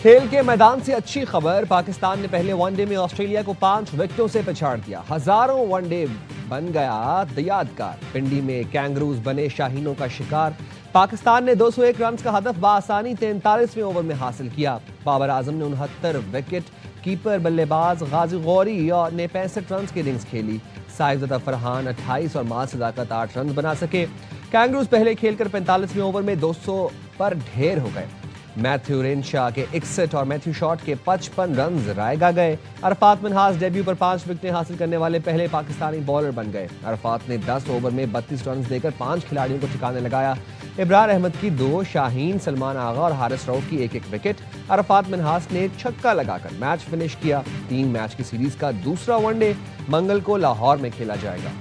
खेल के मैदान से अच्छी खबर, पाकिस्तान ने पहले वनडे में ऑस्ट्रेलिया को 5 विकेटों से पछाड़ दिया। हजारों वनडे बन गया यादगार। पिंडी में कैंगरूज बने शाहीनों का शिकार। पाकिस्तान ने 201 रन का हदफ बासानी 43वें ओवर में हासिल किया। बाबर आजम ने 69 विकेट, कीपर बल्लेबाज गाजी गौरी ने 65 रन की इनिंग्स खेली। साहिबजादा फरहान 28 और माल सदाकत 8 रन बना सके। कैंगरूज पहले खेलकर 45वें ओवर में 200 पर ढेर हो गए। मैथ्यू रेनशाह के 61 और मैथ्यू शॉट के 55 रन रायगा गए। अरफात मिन्हास डेब्यू पर 5 विकेटें हासिल करने वाले पहले पाकिस्तानी बॉलर बन गए। अरफात ने 10 ओवर में 32 रन देकर 5 खिलाड़ियों को ठिकाने लगाया। इब्रार अहमद की 2, शाहीन, सलमान आगा और हारिस रऊफ की 1-1 विकेट। अरफात मिन्हास ने छक्का लगाकर मैच फिनिश किया। 3 मैच की सीरीज का दूसरा वनडे मंगल को लाहौर में खेला जाएगा।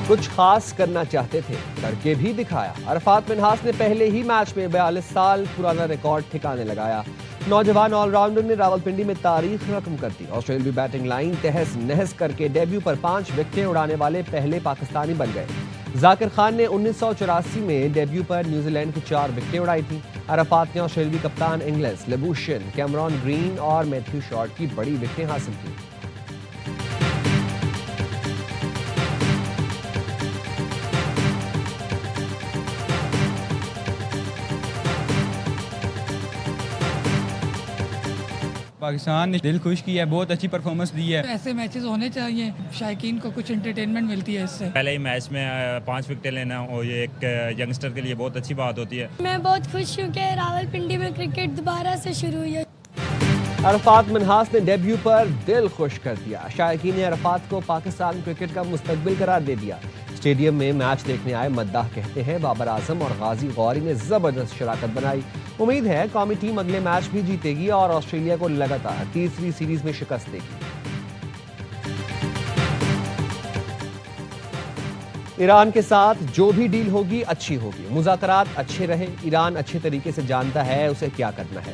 कुछ खास करना चाहते थे, करके भी दिखाया। अरफात मिन्हास ने पहले ही मैच में 42 साल पुराना रिकॉर्ड ठिकाने लगाया। नौजवान ऑलराउंडर ने रावलपिंडी में तारीख रकम कर दी। ऑस्ट्रेलियाई बैटिंग लाइन तहस नहस करके डेब्यू पर 5 विकेटें उड़ाने वाले पहले पाकिस्तानी बन गए। जाकिर खान ने 1984 में डेब्यू पर न्यूजीलैंड की 4 विकेटें उड़ाई थी। अरफात ने ऑस्ट्रेलियाई कप्तान इंग्लिस, लेबूशन, कैमरॉन ग्रीन और मैथ्यू शॉट की बड़ी विकेटें हासिल की। पाकिस्तान ने दिल खुश किया है, बहुत अच्छी परफॉर्मेंस दी है। ऐसे मैचेस होने चाहिए, शायकीन को कुछ एंटरटेनमेंट मिलती है इससे। पहले ही मैच में 5 विकेटें लेना और ये एक यंगस्टर के लिए बहुत अच्छी बात होती है। मैं बहुत खुश हूँ कि रावलपिंडी में क्रिकेट दोबारा से शुरू हुई है। अरफात मिन्हास ने डेब्यू पर दिल खुश कर दिया। शायकीन ने अरफात को पाकिस्तान क्रिकेट का मुस्तकबिल करार दे दिया। स्टेडियम में मैच देखने आए मद्दाह कहते हैं बाबर आजम और गाजी गौरी ने जबरदस्त शराकत बनाई। उम्मीद है कौमी टीम अगले मैच भी जीतेगी और ऑस्ट्रेलिया को लगातार तीसरी सीरीज में शिकस्त देगी। ईरान के साथ जो भी डील होगी अच्छी होगी, मुज़ाकरात अच्छे रहे। ईरान अच्छे तरीके से जानता है उसे क्या करना है।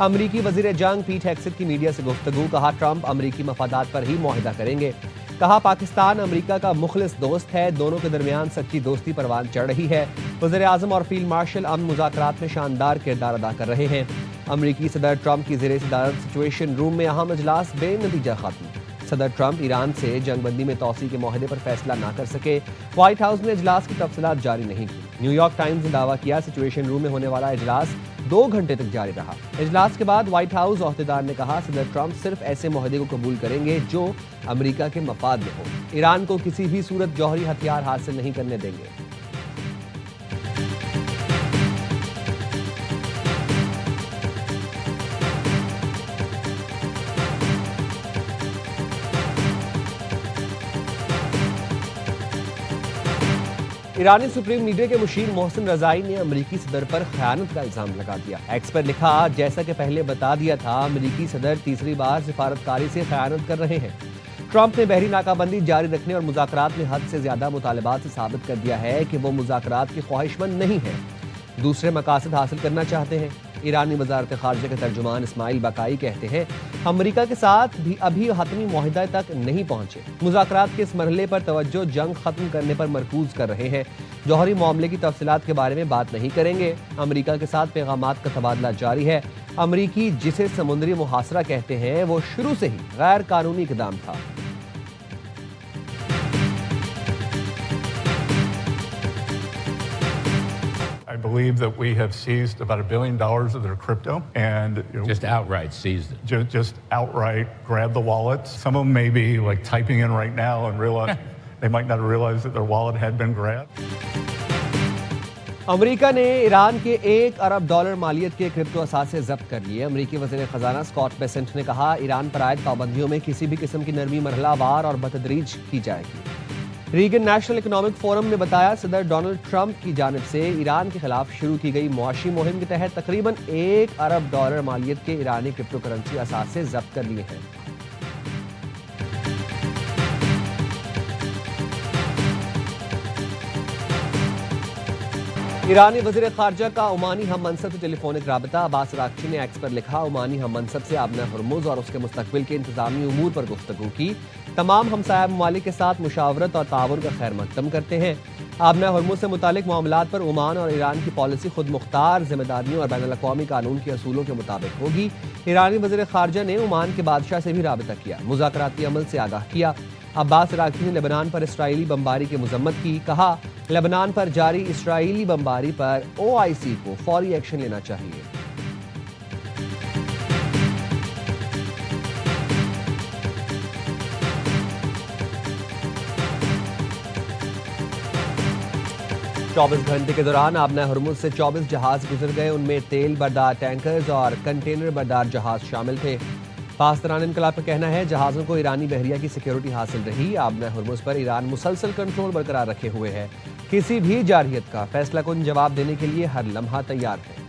अमरीकी वजीर जंग पीट हेग्सेट की मीडिया से गुफ्तगू। कहा ट्रंप अमरीकी मफादात पर ही मुआहिदा करेंगे। कहा पाकिस्तान अमरीका का मुखलिस दोस्त है, दोनों के दरमियान सच्ची दोस्ती परवान चढ़ रही है। वज़ीर आज़म और फील्ड मार्शल अमन मुज़ाकरात में शानदार किरदार अदा कर रहे हैं। अमरीकी सदर ट्रंप की ज़ेरे सदारत सिचुएशन रूम में अहम इजलास बेनतीजा खत्म। सदर ट्रंप ईरान से जंगबंदी में तौसी के मुआहदे पर फैसला ना कर सके। व्हाइट हाउस ने इजलास की तफसीलात जारी नहीं की। न्यूयॉर्क टाइम्स ने दावा किया सिचुएशन रूम में होने वाला इजलास 2 घंटे तक जारी रहा। इजलास के बाद व्हाइट हाउस ओहदेदार ने कहा सदर ट्रंप सिर्फ ऐसे मुआहदे को कबूल करेंगे जो अमेरिका के मफाद में हो। ईरान को किसी भी सूरत जौहरी हथियार हासिल नहीं करने देंगे। ईरानी सुप्रीम लीडर के मुशीर मोहसिन रजाई ने अमरीकी सदर पर खयानत का इल्जाम लगा दिया। एक्स पर लिखा जैसा कि पहले बता दिया था अमरीकी सदर तीसरी बार सिफारतकारी से खयानत कर रहे हैं। ट्रंप ने बहरी नाकाबंदी जारी रखने और मुज़ाकरात में हद से ज्यादा मुतालबात से साबित कर दिया है कि वो मुज़ाकरात की ख्वाहिशमंद नहीं है, दूसरे मकासद हासिल करना चाहते हैं। ईरानी वजारत खारजा के तर्जुमान इस्माइल बकाई कहते हैं अमरीका के साथ भी अभी हतमी मुआहिदा तक नहीं पहुंचे। मुज़ाकरात के इस मरहले पर तवज्जो जंग खत्म करने पर मरकूज कर रहे हैं। जौहरी मामले की तफसीलात के बारे में बात नहीं करेंगे। अमरीका के साथ पैगामात का तबादला जारी है। अमरीकी जिसे समुद्री मुहासरा कहते हैं वो शुरू से ही गैर कानूनी इक़दाम था। I believe that we have seized about $1 billion of their crypto and just outright seized it. Just outright grabbed the wallets. Some of them may be like typing in right now and realize they might not have realized that their wallet had been grabbed. America ने Iran के $1 अरब मालियत के crypto असासे जब्त कर लिए। अमेरिकी वज़ीर ख़जाना Scott Bessent ने कहा ईरान पर आयद पाबंदियों में किसी भी किस्म की नरमी मरहलावार और बतदरीज की जाएगी। रीगन नेशनल इकोनॉमिक फोरम ने बताया सदर डोनाल्ड ट्रंप की जानिब से ईरान के खिलाफ शुरू की गई मुआशी मुहिम के तहत तकरीबन $1 अरब मालियत के ईरानी क्रिप्टो करेंसी असासे जब्त कर लिए हैं। ईरानी वज़ीर ख़ारजा का ओमानी हम मनसब से टेलीफोनिक राबता। अब्बास अराग़ची ने एक्स पर लिखा, ओमानी हम मनसब से आबना हुर्मुज़ और उसके मुस्तक़बिल के इंतज़ामी उमूर पर गुफ्तगू की। तमाम हमसाया ममालिक के साथ मुशावरत और ताउन का खैर मक़दम करते हैं। आबना हुर्मुज़ से मुतालिक मामलात पर ओमान और ईरान की पॉलिसी खुद मुख्तार जिम्मेदारियों और बैनुल अक़वामी कानून के असूलों के मुताबिक होगी। ईरानी वज़ीर ख़ारजा ने ओमान के बादशाह से भी राबता किया, मुज़ाकराती अमल से आगाह किया। अब्बास अराग़ची ने लेबनान पर इसराइली बमबारी की मजम्मत की, कहा लेबनान पर जारी इसराइली बमबारी पर OIC को फौरी एक्शन लेना चाहिए। चौबीस घंटे के दौरान आबना हुर्मुज़ से 24 जहाज गुजर गए, उनमें तेल बरदार टैंकर्स और कंटेनर बरदार जहाज शामिल थे। पाकिस्तान इनकलाब का कहना है जहाज़ों को ईरानी बहरिया की सिक्योरिटी हासिल रही। आबना हुर्मुज़ पर ईरान मुसलसल कंट्रोल बरकरार रखे हुए है, किसी भी जारहियत का फैसला कुन जवाब देने के लिए हर लम्हा तैयार है।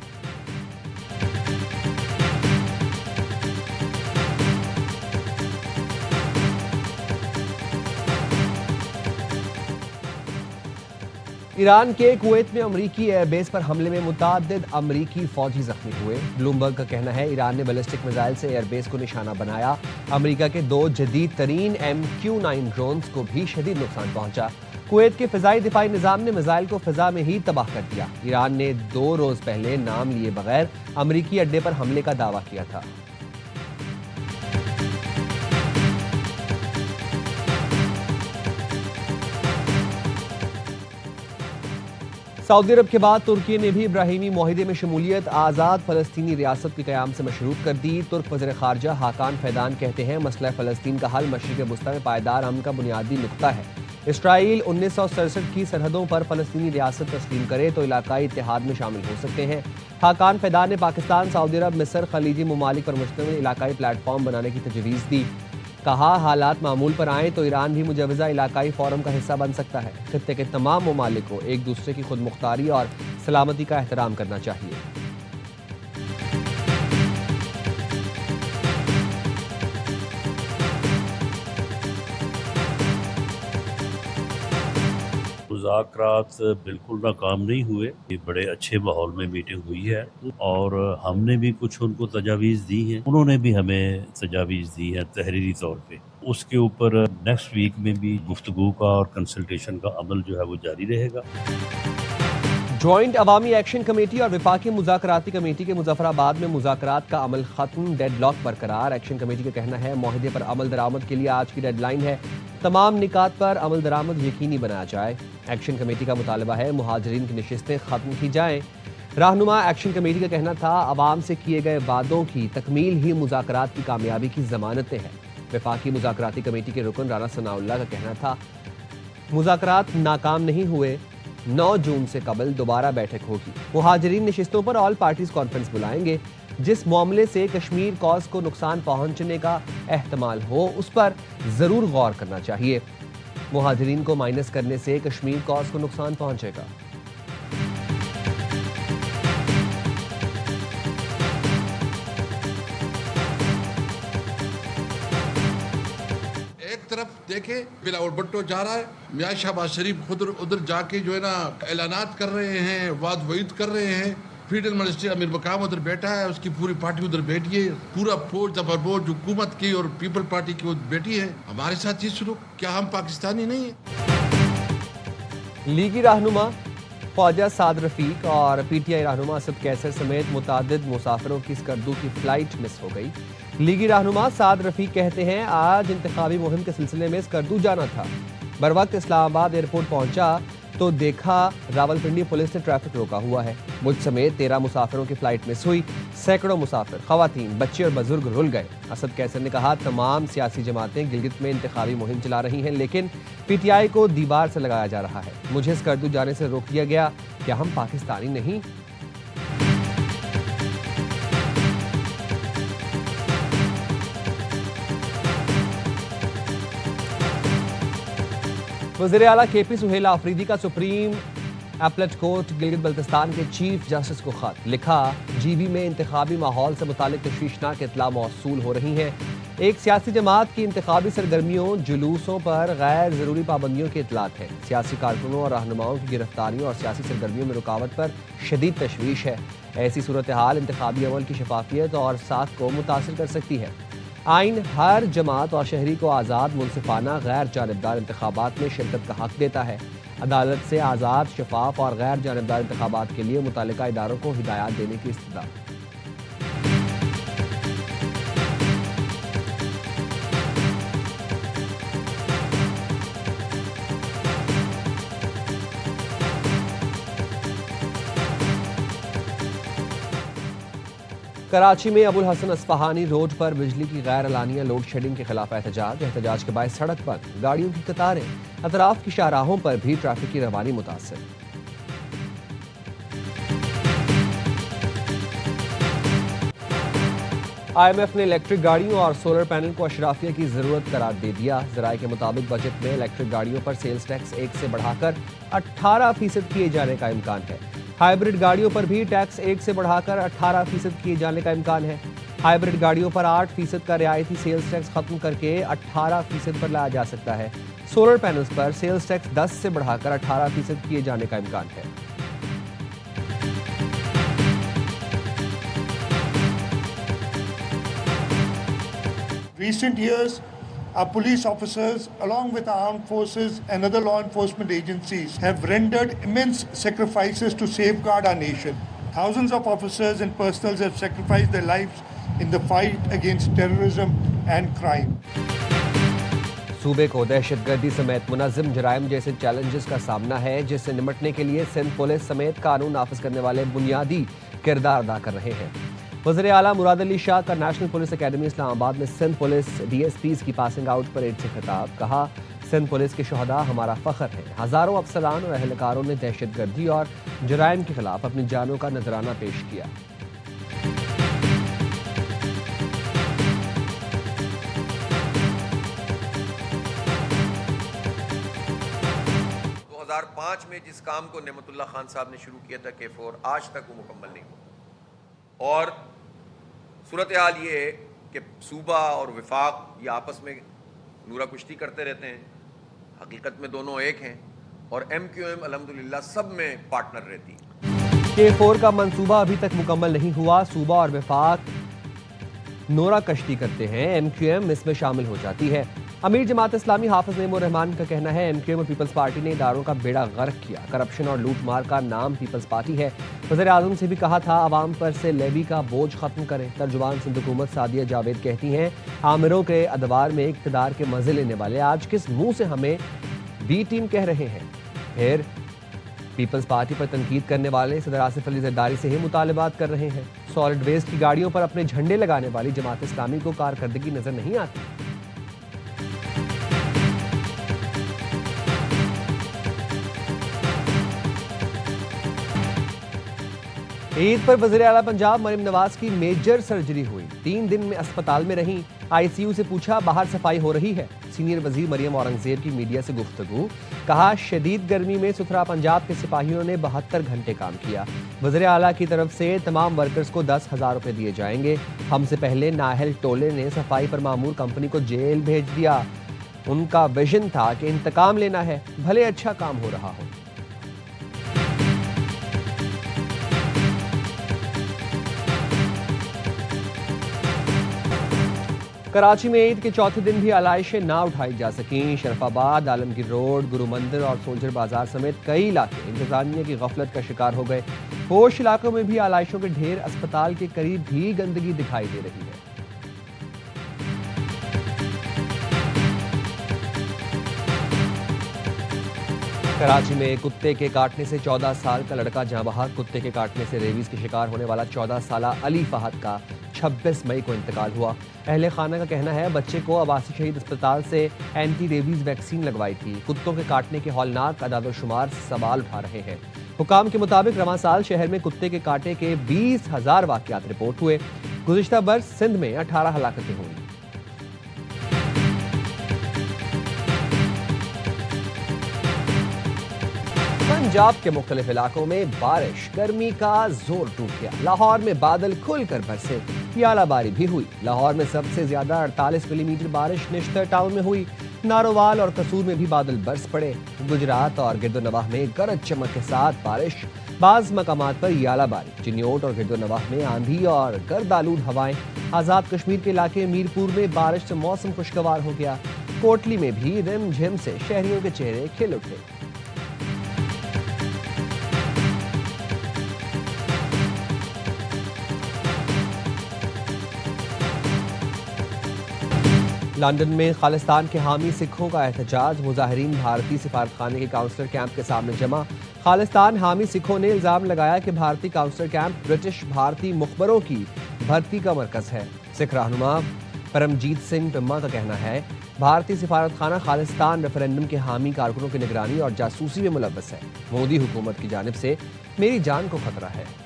ईरान के कुवैत में अमरीकी एयरबेस पर हमले में मुताद्दिद अमरीकी फौजी जख्मी हुए। ब्लूमबर्ग का कहना है ईरान ने बैलिस्टिक मिसाइल से एयरबेस को निशाना बनाया। अमरीका के 2 जदीद तरीन MQ-9 ड्रोन्स को भी शदीद नुकसान पहुंचा। कुवैत के फ़िज़ाई दिफाई निज़ाम ने मिसाइल को फ़िज़ा में ही तबाह कर दिया। ईरान ने 2 रोज़ पहले नाम लिए बगैर अमरीकी अड्डे पर हमले का दावा किया था। सऊदी अरब के बाद तुर्की ने भी इब्राहिमी मुआहिदे में शमूलियत आज़ाद फ़लस्तीनी रियासत के क़याम से मशरूत कर दी। तुर्क वज़ीर ख़ारजा हाकान फैदान कहते हैं मसला फ़लस्तीन का हल मशरिक़ वुस्ता में पायदार अमन का बुनियादी नुक्ता है। इसराइल 1967 की सरहदों पर फ़लस्तीनी रियासत तस्लीम करे तो इलाकाई इत्तेहाद में शामिल हो सकते हैं। हाकान फैदान ने पाकिस्तान, सऊदी अरब, मिस्र, खलीजी ममालिक पर मुश्तमिल इलाकाई प्लेटफॉर्म बनाने की तजवीज़ दी। कहा हालात मामूल पर आए तो ईरान भी मुजवज़ा इलाकाई फोरम का हिस्सा बन सकता है। खित्ते के तमाम ममालिक को एक दूसरे की खुद मुख्तारी और सलामती का एहतराम करना चाहिए। मुज़ाकरात बिल्कुल नाकाम नहीं हुए, ये बड़े अच्छे माहौल में मीटिंग हुई है और हमने भी कुछ उनको तजावीज़ दी हैं, उन्होंने भी हमें तजावीज़ दी है तहरीरी तौर पे। उसके ऊपर नेक्स्ट वीक में भी गुफ्तगू का और कंसल्टेशन का अमल जो है वो जारी रहेगा। जॉइंट अवामी एक्शन कमेटी और वफाकी मुज़ाकराती कमेटी के मुजफ्फराबाद में मुज़ाकरात का अमल खत्म, डेडलॉक बरकरार। एक्शन कमेटी का कहना है मुआहदे पर अमल दरामद के लिए आज की डेडलाइन है, तमाम निकात पर अमल दरामद यकीनी बनाया जाए। एक्शन कमेटी का मुतालबा है मुहाजिरीन की नशिस्तें खत्म की जाएं। रहनुमा एक्शन कमेटी का कहना था अवाम से किए गए वादों की तकमील ही मुज़ाकरात की कामयाबी की ज़मानतें हैं। वफाकी मुज़ाकराती कमेटी के रुकन राना सनाउल्लाह का कहना था मुज़ाकरात नाकाम नहीं हुए, 9 जून से कबल दोबारा बैठक होगी। मुहाजिरीन नशिस्तों पर ऑल पार्टीज कॉन्फ्रेंस बुलाएंगे। जिस मामले से कश्मीर कॉज को नुकसान पहुंचने का एहतमाल हो उस पर जरूर गौर करना चाहिए। मुहाजिरीन को माइनस करने से कश्मीर कॉज को नुकसान पहुंचेगा। देखे बिलावल भुट्टो जा रहा है, मियां शहबाज शरीफ खुद उधर जाके जो है ना ऐलानात कर रहे हैं, वाद वईद कर रहे हैं। फील्ड मिनिस्टर अमीर मकाम उधर बैठा है, उसकी पूरी पार्टी उधर बैठी है, पूरा फौज जबरदस्त हुकूमत की और पीपल पार्टी की बैठी है। हमारे साथ ये शुरू, क्या हम पाकिस्तानी नहीं है? लीगी रहनुमा ख्वाजा साद रफीक और PTI रहनुमा असद कैसर समेत मुतादिद मुसाफिरों की स्कर्दू की फ्लाइट मिस हो गई। लीगी रहनुमा साद रफीक कहते हैं आज इंतखाबी मुहिम के सिलसिले में स्कर्दू जाना था, बर वक्त इस्लामाबाद एयरपोर्ट पहुंचा तो देखा रावलपिंडी पुलिस ने ट्रैफिक रोका हुआ है। मुझ समेत 13 मुसाफिरों की फ्लाइट मिस हुई, सैकड़ों मुसाफिर, खवातीन, बच्चे और बुजुर्ग रुल गए। असद कैसर ने कहा तमाम सियासी जमातें गिलगित में इंतखाबी मुहिम चला रही हैं, लेकिन PTI को दीवार से लगाया जा रहा है। मुझे स्कर्दू जाने से रोक दिया गया, क्या हम पाकिस्तानी नहीं? वज़ीर आला KP सुहेल आफरीदी का supreme appellate court Gilgit Baltistan के चीफ जस्टिस को खत लिखा। GB में इंतखाबी माहौल से मुतालिक तशवीशनाक इत्तला मौसूल हो रही हैं। एक सियासी जमात की इंतखाबी सरगर्मियों, जुलूसों पर गैर ज़रूरी पाबंदियों की इतलात है। सियासी कारकुनों और रहनुमाओं की गिरफ्तारियों और सियासी सरगर्मियों में रुकावट पर शदीद तशवीश है। ऐसी सूरत हाल इंतखाबी अमल की शफाफियत और साख को मुतासिर कर सकती है। आइन हर जमात और शहरी को आज़ाद, मुनसिफाना, गैर जानिबदार इंतखाबात में शिरकत का हक देता है। अदालत से आज़ाद, शफाफ और गैर जानिबदार इंतखाबात के लिए मुतालिका इदारों को हिदायत देने की इस्तदा। कराची में अबुल हसन अस्फहानी रोड पर बिजली की गैर एलानिया लोड शेडिंग के खिलाफ एहतजाज के बाद सड़क बंद, गाड़ियों की कतारें, अतराफ की शाहराहों पर भी ट्रैफिक की रवानी मुतासिर। IMF ने इलेक्ट्रिक गाड़ियों और सोलर पैनल को अशराफिया की जरूरत करार दे दिया। ज़राए के मुताबिक बजट में इलेक्ट्रिक गाड़ियों पर सेल्स टैक्स 1 से बढ़ाकर 18% किए जाने का इम्कान है। हाइब्रिड गाड़ियों पर भी टैक्स 1 से बढ़ाकर 18% किए जाने का इम्कान है। हाइब्रिड गाड़ियों पर 8% का रियायती सेल्स टैक्स खत्म करके 18% पर लाया जा सकता है। सोलर पैनल्स पर सेल्स टैक्स 10 से बढ़ाकर 18% किए जाने का इम्कान है। Recent years, our police officers, along with our armed forces and other law enforcement agencies, have rendered immense sacrifices to safeguard our nation. Thousands of officers and personnel have sacrificed their lives in the fight against terrorism and crime. सूबे को दहशतगर्दी समेत मुनज़्ज़म जराइम जैसे challenges का सामना है, जिससे निपटने के लिए सिंध पुलिस समेत कानून नाफिज करने वाले बुनियादी किरदार अदा कर रहे हैं। वज़ीर आला मुराद अली शाह का नेशनल पुलिस अकेडमी इस्लामाबाद में सिंध पुलिस DSPs की पासिंग आउट परेड से खिताब। कहा, सिंध पुलिस के शहदा हमारा फ़ख्र है। हज़ारों अफसरान और अहलकारों ने दहशतगर्दी और जराइम के खिलाफ अपनी जानों का नजराना पेश किया। में जिस काम को नेमतुल्लाह खान साहब ने शुरू किया था K4, आज तक वो मुकम्मल नहीं हुआ। और सूरत हाल ये है कि सूबा और विफाक ये आपस में नूरा कुश्ती करते रहते हैं। हकीकत में दोनों एक हैं और MQM अल्हम्दुलिल्लाह सब में पार्टनर रहती है। K4 का मंसूबा अभी तक मुकम्मल नहीं हुआ। सूबा और विफाक नोरा कश्ती करते हैं, MQM इसमें शामिल हो जाती है। अमीर जमात इस्लामी हाफिज नईमुर रहमान का कहना है, MQM और पीपल्स पार्टी ने इदारों का बेड़ा गर्क किया। करप्शन और लूट मार का नाम पीपल्स पार्टी है। वज़ीर आज़म से भी कहा था, अवाम पर से लेवी का बोझ खत्म करें। तर्जुमान सिंध हुकूमत सादिया जावेद कहती हैं, आमिरों के अदवार में इक़्तिदार के मज़े लेने वाले आज किस मुंह से हमें बी टीम कह रहे हैं। फिर पीपल्स पार्टी पर तनकीद करने वाले सदर आसिफ अली ज़रदारी से ही मुतालबात कर रहे हैं। सॉलिड वेस्ट की गाड़ियों पर अपने झंडे लगाने वाली जमात इस्लामी को कारकर्दगी नजर नहीं आती। ईद पर वज़ीर आला पंजाब मरियम नवाज की मेजर सर्जरी हुई। 3 दिन में अस्पताल में रहीं। ICU से पूछा, बाहर सफाई हो रही है। सीनियर वजीर मरियम औरंगजेब की मीडिया से गुफ्तगू। कहा, शदीद गर्मी में सुथरा पंजाब के सिपाहियों ने 72 घंटे काम किया। वज़ीर आला की तरफ से तमाम वर्कर्स को 10,000 रुपये दिए जाएंगे। हमसे पहले नाहल टोले ने सफाई पर मामूर कंपनी को जेल भेज दिया। उनका विजन था कि इंतकाम लेना है, भले अच्छा काम हो रहा हो। कराची में ईद के चौथे दिन भी आलाइशें ना उठाई जा सकीं। शरफाबाद, आलमगीर रोड, गुरु मंदिर और सोल्जर बाजार समेत कई इलाके इंतजामिया की गफलत का शिकार हो गए। होश इलाकों में भी आलाइशों के ढेर, अस्पताल के करीब भी गंदगी दिखाई दे रही है। कराची में कुत्ते के काटने से 14 साल का लड़का जाँ बहक। कुत्ते के काटने से रेबीज के शिकार होने वाला 14 साला अली फहद का 26 मई को इंतकाल हुआ। अहले खाना का कहना है, बच्चे को अब्बासी शहीद अस्पताल से एंटी रेबीज वैक्सीन लगवाई थी। कुत्तों के काटने के हौलनाक अदाद-ओ-शुमार सवाल उठा रहे हैं। हुकाम के मुताबिक रवां साल शहर में कुत्ते के काटे के 20,000 वाक़यात रिपोर्ट हुए। गुज़िश्ता बरस सिंध में 18 हलाकतें हुई। पंजाब के मुख्तलिफ इलाकों में बारिश, गर्मी का जोर टूट गया। लाहौर में बादल खुलकर बरसे। यालाबारी भी हुई। लाहौर में सबसे ज्यादा 48 मिलीमीटर बारिश निश्तर टाउन में हुई। नारोवाल और कसूर में भी बादल बरस पड़े। गुजरात और गिरदोनवाह में गरज चमक के साथ बारिश, बाज मकामात पर यालाबारी। चिन्योट और गिरदोनवाह में आंधी और गर्द आलूद हवाएं। आजाद कश्मीर के इलाके मीरपुर में बारिश से मौसम खुशगवार हो गया। कोटली में भी रिम झिम से शहरियों के चेहरे खिल उठे। लंदन में खालिस्तान के हामी सिखों का एहतजाज। मुजाहिरीन भारतीय सिफारतखाने के काउंसलर कैंप के सामने जमा। खालिस्तान हामी सिखों ने इल्जाम लगाया कि भारतीय काउंसलर कैंप ब्रिटिश भारतीय मुखबरों की भर्ती का मरकज है। सिख रहनुमा परमजीत सिंह पिम्मा का कहना है भारतीय सिफारतखाना खालिस्तान रेफरेंडम के हामी कारकुनों की निगरानी और जासूसी में मुलव्वस है। मोदी हुकूमत की जानिब से मेरी जान को खतरा है।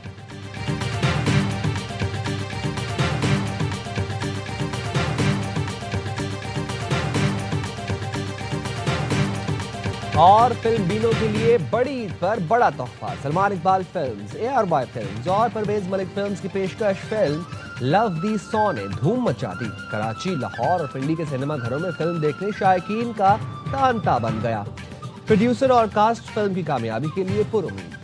और फिल्म बीनों के लिए बड़ी ईद पर बड़ा तोहफा। Salman Iqbal films, ARY films और परवेज मलिक फिल्म्स की पेशकश फिल्म लव दी 100 ने धूम मचा दी। कराची, लाहौर और पिंडी के सिनेमा घरों में फिल्म देखने शायकीन का तांता बन गया। प्रोड्यूसर और कास्ट फिल्म की कामयाबी के लिए पुरुमीद।